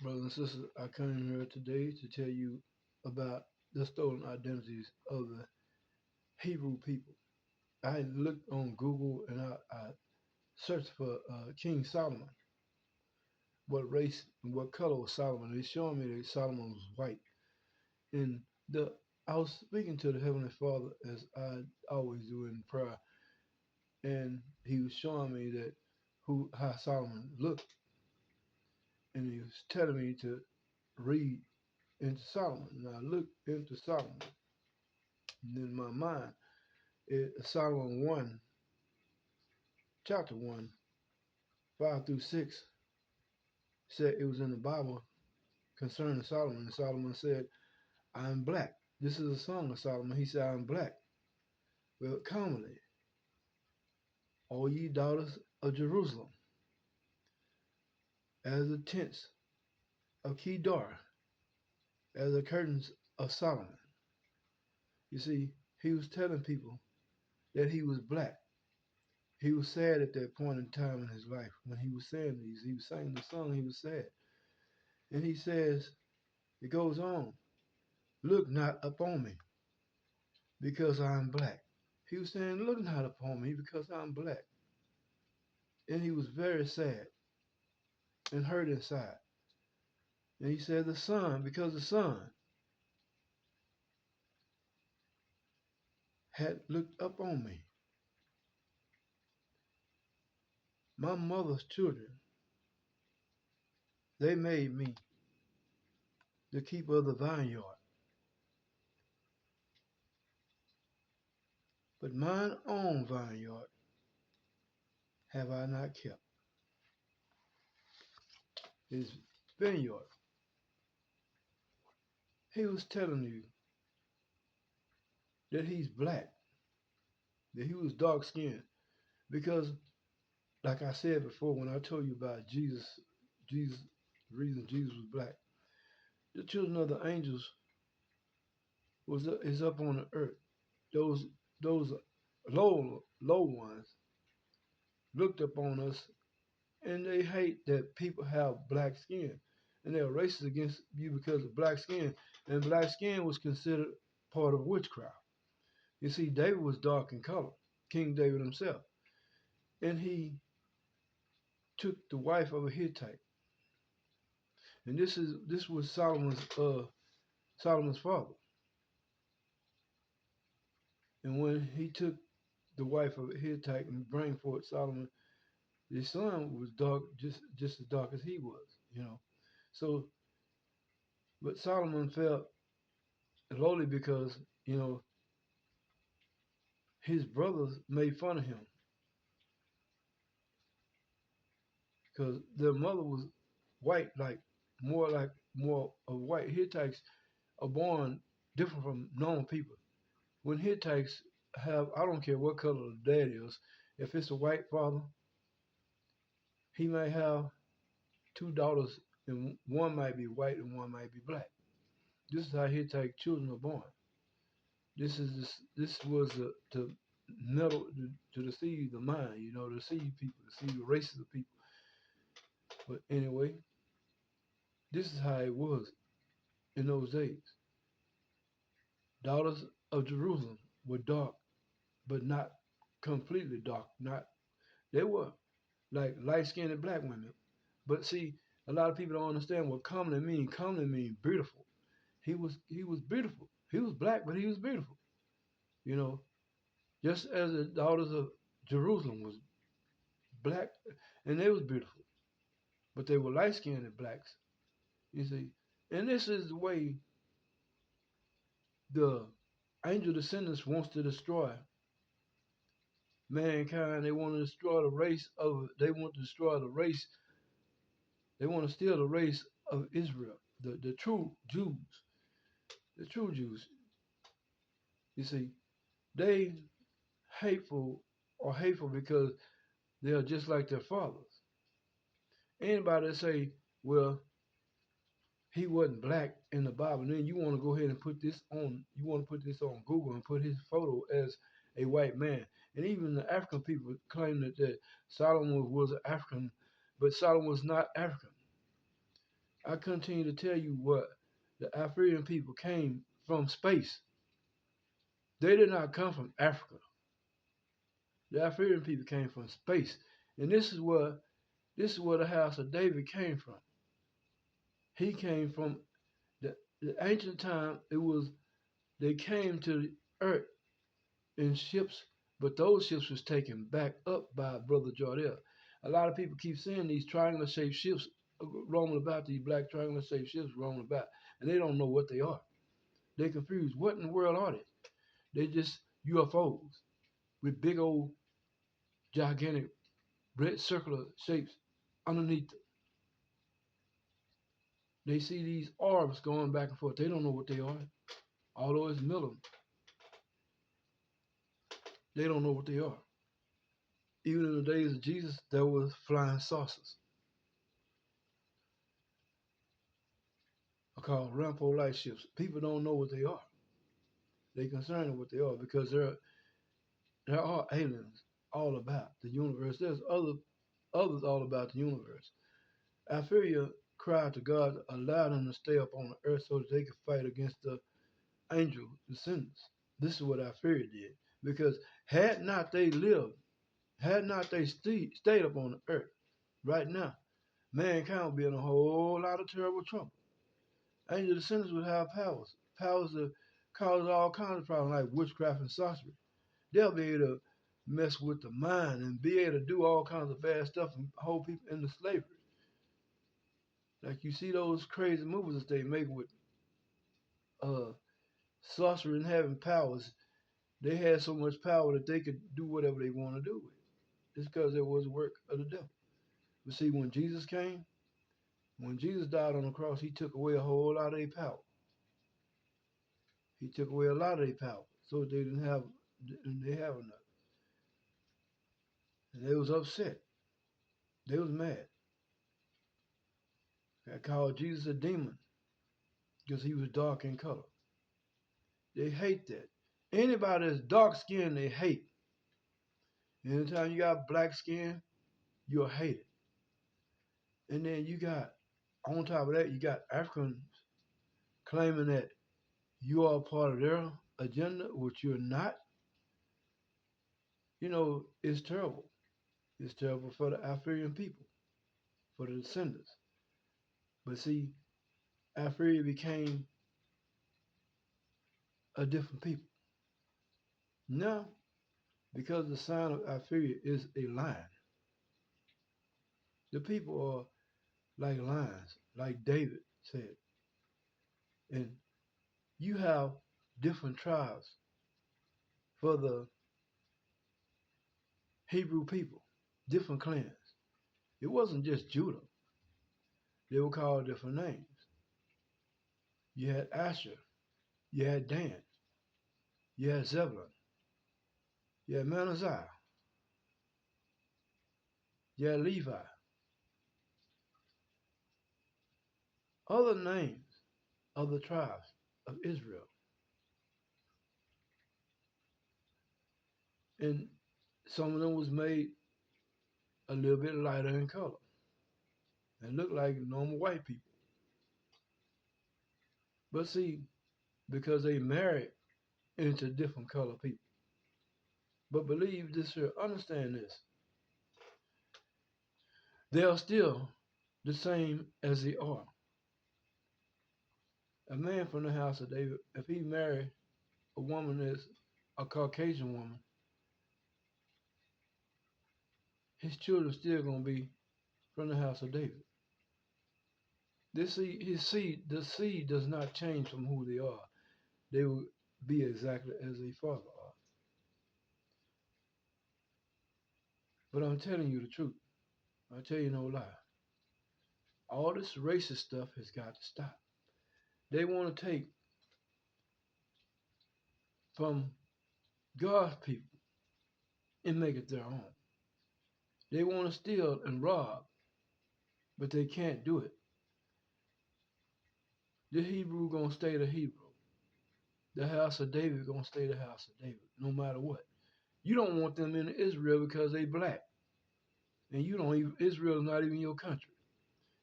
Brothers and sisters, I come here today to tell you about the stolen identities of the Hebrew people. I looked on Google and I searched for King Solomon. What race and what color was Solomon? They showing me that Solomon was white. And the I was speaking to the Heavenly Father as I always do in prayer, and he was showing me that who how Solomon looked, and he was telling me to read into Solomon. And I looked into Solomon, and in my mind, Solomon 1, chapter 1, 5 through 6, said it was in the Bible concerning Solomon. And Solomon said, I am black. This is a song of Solomon. He said, I am black. Well, commonly, all ye daughters of Jerusalem, as the tents of Kedar, as the curtains of Solomon. You see, he was telling people that he was black. He was sad at that point in time in his life when he was saying these. He was singing the song, he was sad. And he says, it goes on, look not upon me because I am black. He was saying, look not upon me because I'm black. And he was very sad and hurt inside. And he said, the sun, because the sun had looked up on me. My mother's children, they made me the keeper of the vineyard. But mine own vineyard have I not kept. His vineyard. He was telling you that he's black, that he was dark skinned. Because, like I said before, when I told you about Jesus, the reason Jesus was black, the children of the angels is up on the earth. Those those low ones looked upon us and they hate that people have black skin. And they're racist against you because of black skin. And black skin was considered part of witchcraft. You see, David was dark in color, King David himself. And he took the wife of a Hittite. And this was Solomon's father. And when he took the wife of a Hittite and bring forth Solomon, his son was dark, just as dark as he was. So, but Solomon felt lowly because his brothers made fun of him because their mother was white, like more of white. Hittites are born different from normal people. When Hittites have, I don't care what color the dad is, if it's a white father, he may have two daughters, and one might be white and one might be black. This is how Hittite children are born. This was to meddle to deceive the mind, to deceive people, to deceive the races of people. But anyway, this is how it was in those days. Daughters of Jerusalem were dark, but not completely dark. Not They were like light-skinned black women. But see, a lot of people don't understand what comely mean. Comely mean beautiful. He was beautiful. He was black, but he was beautiful. You know, just as the daughters of Jerusalem was black, and they was beautiful, but they were light-skinned blacks. You see, and this is the way the angel descendants wants to destroy mankind. They want to destroy the race of. They want to destroy the race. They want to steal the race of Israel, the true Jews, the true Jews. You see, they hateful because they are just like their fathers. Anybody that say, well, he wasn't black in the Bible, and then you want to go ahead and put this on. You want to put this on Google and put his photo as a white man, and even the African people claim that Solomon was African, but Solomon was not African. I continue to tell you what the Afroian people came from space. They did not come from Africa. The Afroian people came from space. And this is where the house of David came from. He came from the ancient time. It was they came to the earth in ships, but those ships was taken back up by Brother Jardel. A lot of people keep seeing these triangular shaped ships roaming about, these black triangular shaped ships roaming about, and they don't know what they are. They're confused. What in the world are they? They just UFOs with big old gigantic red circular shapes underneath. They see these orbs going back and forth. They don't know what they are. Although it's Millam, they don't know what they are. Even in the days of Jesus, there was flying saucers called Rampo light ships. People don't know what they are. They're concerned with what they are because there are aliens all about the universe. There's others all about the universe. Alpharia cried to God to allow them to stay up on the earth so that they could fight against the angel descendants. This is what Alpharia did. Because had not they lived, had not they stayed up on the earth right now, mankind would be in a whole lot of terrible trouble. Angel descendants would have powers that cause all kinds of problems like witchcraft and sorcery. They'll be able to mess with the mind and be able to do all kinds of bad stuff and hold people into slavery. Like you see those crazy movies that they make with uh, sorcery and having powers. They had so much power that they could do whatever they want to do with it. It's because it was work of the devil. But see, when Jesus died on the cross, he took away a whole lot of their power. He took away a lot of their power, so they didn't have enough. And they was upset. They was mad. I called Jesus a demon because he was dark in color. They hate that. Anybody that's dark skinned, they hate. Anytime you got black skin, you're hated. And then you got, on top of that, you got Africans claiming that you are part of their agenda, which you're not. It's terrible. It's terrible for the African people, for the descendants. But see, Africa became a different people. Now, because the sign of Africa is a lion, the people are like lions, like David said. And you have different tribes for the Hebrew people, different clans. It wasn't just Judah. They were called different names. You had Asher, you had Dan, you had Zebulun, you had Manasseh, you had Levi, other names of the tribes of Israel. And some of them was made a little bit lighter in color and looked like normal white people. But see, because they married into different color people. But believe this here, understand this. They are still the same as they are. A man from the house of David, if he married a woman that's a Caucasian woman, his children still gonna be from the house of David. The seed does not change from who they are. They will be exactly as their father are. But I'm telling you the truth. I tell you no lie. All this racist stuff has got to stop. They want to take from God's people and make it their own. They want to steal and rob, but they can't do it. The Hebrew gonna stay the Hebrew. The house of David gonna stay the house of David, no matter what. You don't want them in Israel because they black, and you don't even. Israel is not even your country.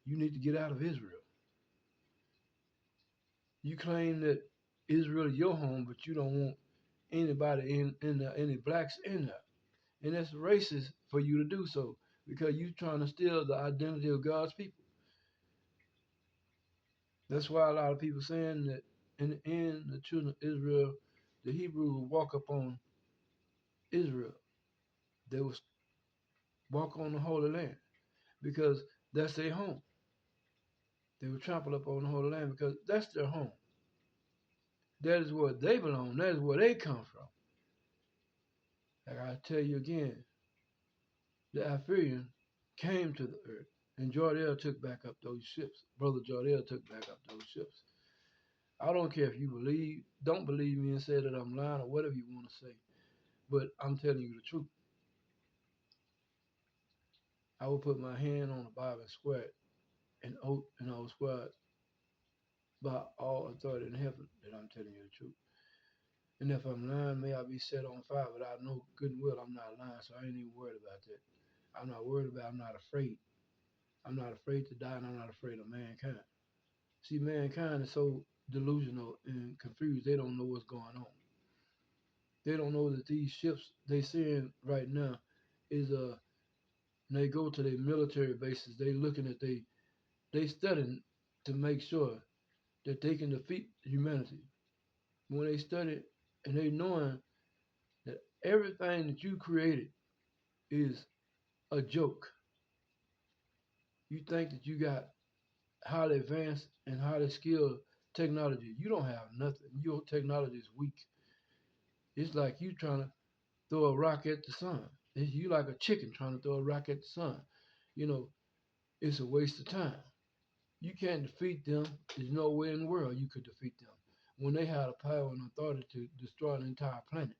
You need to get out of Israel. You claim that Israel is your home, but you don't want anybody in there, any blacks in there. And that's racist for you to do so because you're trying to steal the identity of God's people. That's why a lot of people saying that in the end, the children of Israel, the Hebrews will walk upon Israel. They will walk on the Holy Land because that's their home. They will trample up on the Holy Land because that's their home. That is where they belong. That is where they come from. Like I tell you again, the Assyrian came to the earth, and Jardel took back up those ships. Brother Jardel took back up those ships. I don't care if you don't believe me and say that I'm lying or whatever you want to say, but I'm telling you the truth. I will put my hand on the Bible and swear it, and oath, and I will swear it by all authority in heaven that I'm telling you the truth. And if I'm lying, may I be set on fire, but I know good and well I'm not lying, so I ain't even worried about that. I'm not worried about, I'm not afraid. I'm not afraid to die, and I'm not afraid of mankind. See, mankind is so delusional and confused, they don't know what's going on. They don't know that these ships they seeing right now is when they go to their military bases, they looking at they studying to make sure that they can defeat humanity. When they study and they knowing that everything that you created is a joke. You think that you got highly advanced and highly skilled technology. You don't have nothing. Your technology is weak. It's like you trying to throw a rock at the sun. You like a chicken trying to throw a rock at the sun. You know, it's a waste of time. You can't defeat them. There's no way in the world you could defeat them when they had the power and authority to destroy an entire planet.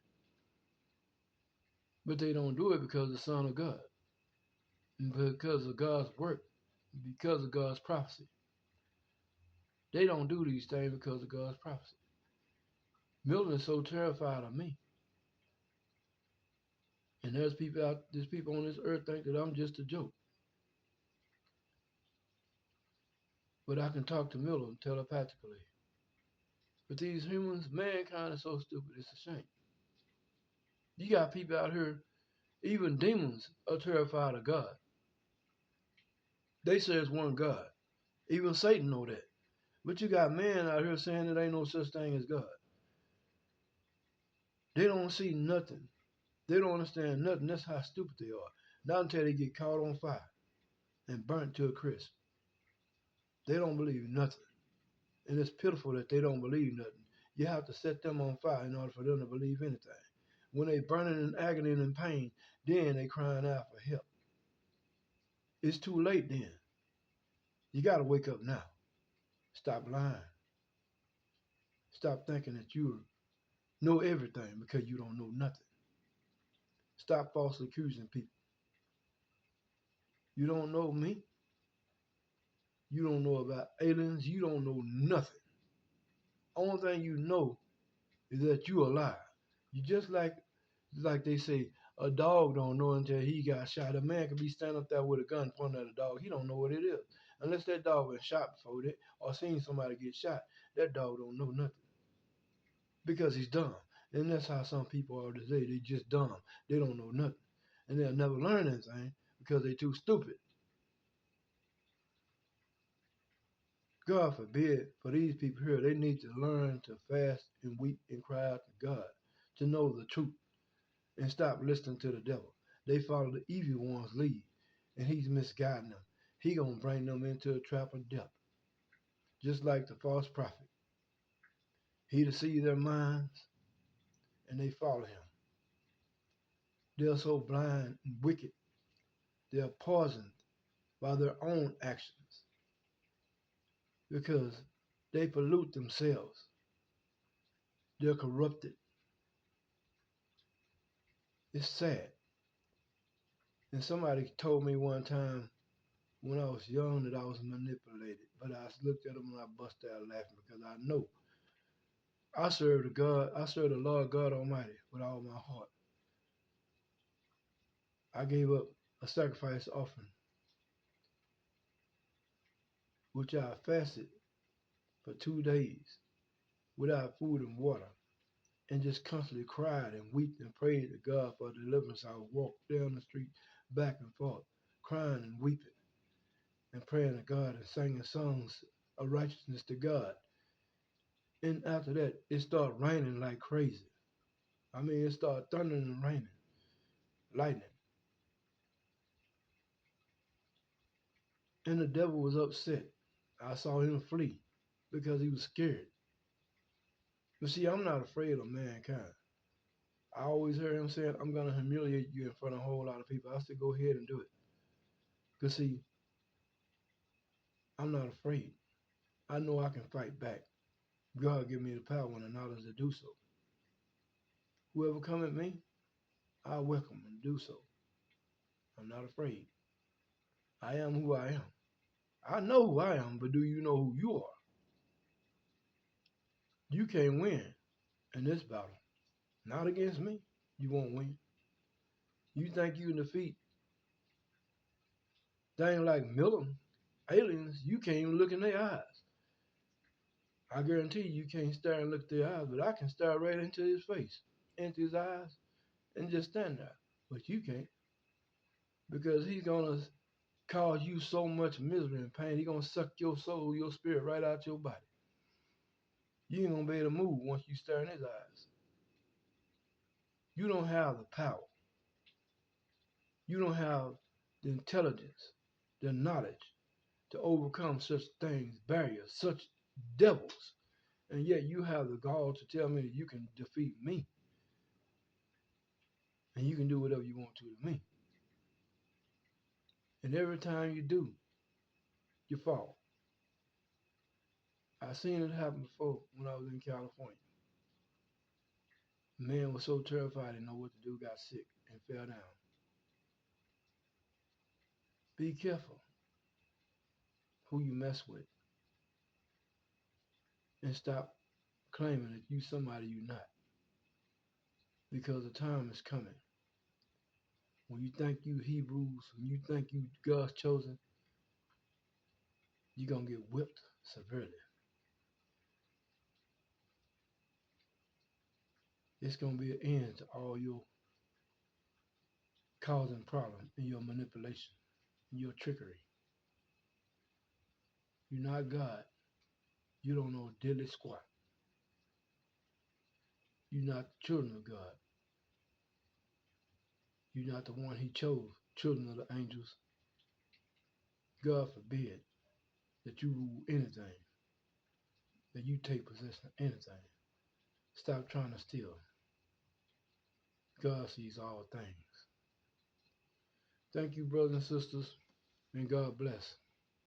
But they don't do it because of the Son of God, and because of God's work, because of God's prophecy. They don't do these things because of God's prophecy. Milton is so terrified of me. And there's people on this earth think that I'm just a joke. But I can talk to Milton telepathically. But these humans, mankind is so stupid, it's a shame. You got people out here, even demons are terrified of God. They say it's one God. Even Satan know that. But you got men out here saying there ain't no such thing as God. They don't see nothing. They don't understand nothing. That's how stupid they are. Not until they get caught on fire and burnt to a crisp. They don't believe nothing. And it's pitiful that they don't believe nothing. You have to set them on fire in order for them to believe anything. When they burning in agony and in pain, then they crying out for help. It's too late then. You got to wake up now. Stop lying. Stop thinking that you know everything because you don't know nothing. Stop falsely accusing people. You don't know me. You don't know about aliens. You don't know nothing. Only thing you know is that you alive. You just like they say, a dog don't know until he got shot. A man could be standing up there with a gun pointing at a dog. He don't know what it is. Unless that dog been shot before that or seen somebody get shot, that dog don't know nothing. Because he's dumb. And that's how some people are today. They just dumb. They don't know nothing. And they'll never learn anything because they're too stupid. God forbid for these people here, they need to learn to fast and weep and cry out to God to know the truth and stop listening to the devil. They follow the evil one's lead and he's misguiding them. He gonna bring them into a trap of death, just like the false prophet. He deceives their minds and they follow him. They're so blind and wicked, they're poisoned by their own actions because they pollute themselves. They're corrupted. It's sad. And somebody told me one time when I was young that I was manipulated, but I looked at them and I busted out laughing because I know I serve the Lord God Almighty with all my heart. I gave up a sacrifice offering, which I fasted for 2 days. without food and water, and just constantly cried and wept and prayed to God for deliverance. I would walk down the street back and forth, crying and weeping and praying to God and singing songs of righteousness to God. And after that, it started raining like crazy. I mean, it started thundering and raining, lightning. And the devil was upset. I saw him flee because he was scared. But see, I'm not afraid of mankind. I always heard him saying, I'm going to humiliate you in front of a whole lot of people. I said, go ahead and do it. Because see, I'm not afraid. I know I can fight back. God give me the power and the knowledge to do so. Whoever come at me, I welcome and do so. I'm not afraid. I am who I am. I know who I am, but do you know who you are? You can't win in this battle. Not against me. You won't win. You think you can defeat things like Millen, aliens, you can't even look in their eyes. I guarantee you can't stare and look at their eyes, but I can stare right into his face, into his eyes, and just stand there. But you can't, because he's gonna cause you so much misery and pain. He's gonna suck your soul, your spirit right out your body. You ain't gonna be able to move once you stare in his eyes. You don't have the power. You don't have the intelligence, the knowledge to overcome such things, barriers, such devils. And yet you have the gall to tell me that you can defeat me and you can do whatever you want to me. And every time you do, you fall. I seen it happen before when I was in California. The man was so terrified, he didn't know what to do, got sick and fell down. Be careful who you mess with and stop claiming that you somebody you're not. Because the time is coming when you think you Hebrews, when you think you God's chosen, you're gonna get whipped severely. It's gonna be an end to all your causing problems and your manipulation and your trickery. You're not God. You don't know diddly squat. You're not the children of God. You're not the one he chose, children of the angels. God forbid that you rule anything, that you take possession of anything. Stop trying to steal. God sees all things. Thank you, brothers and sisters, and God bless.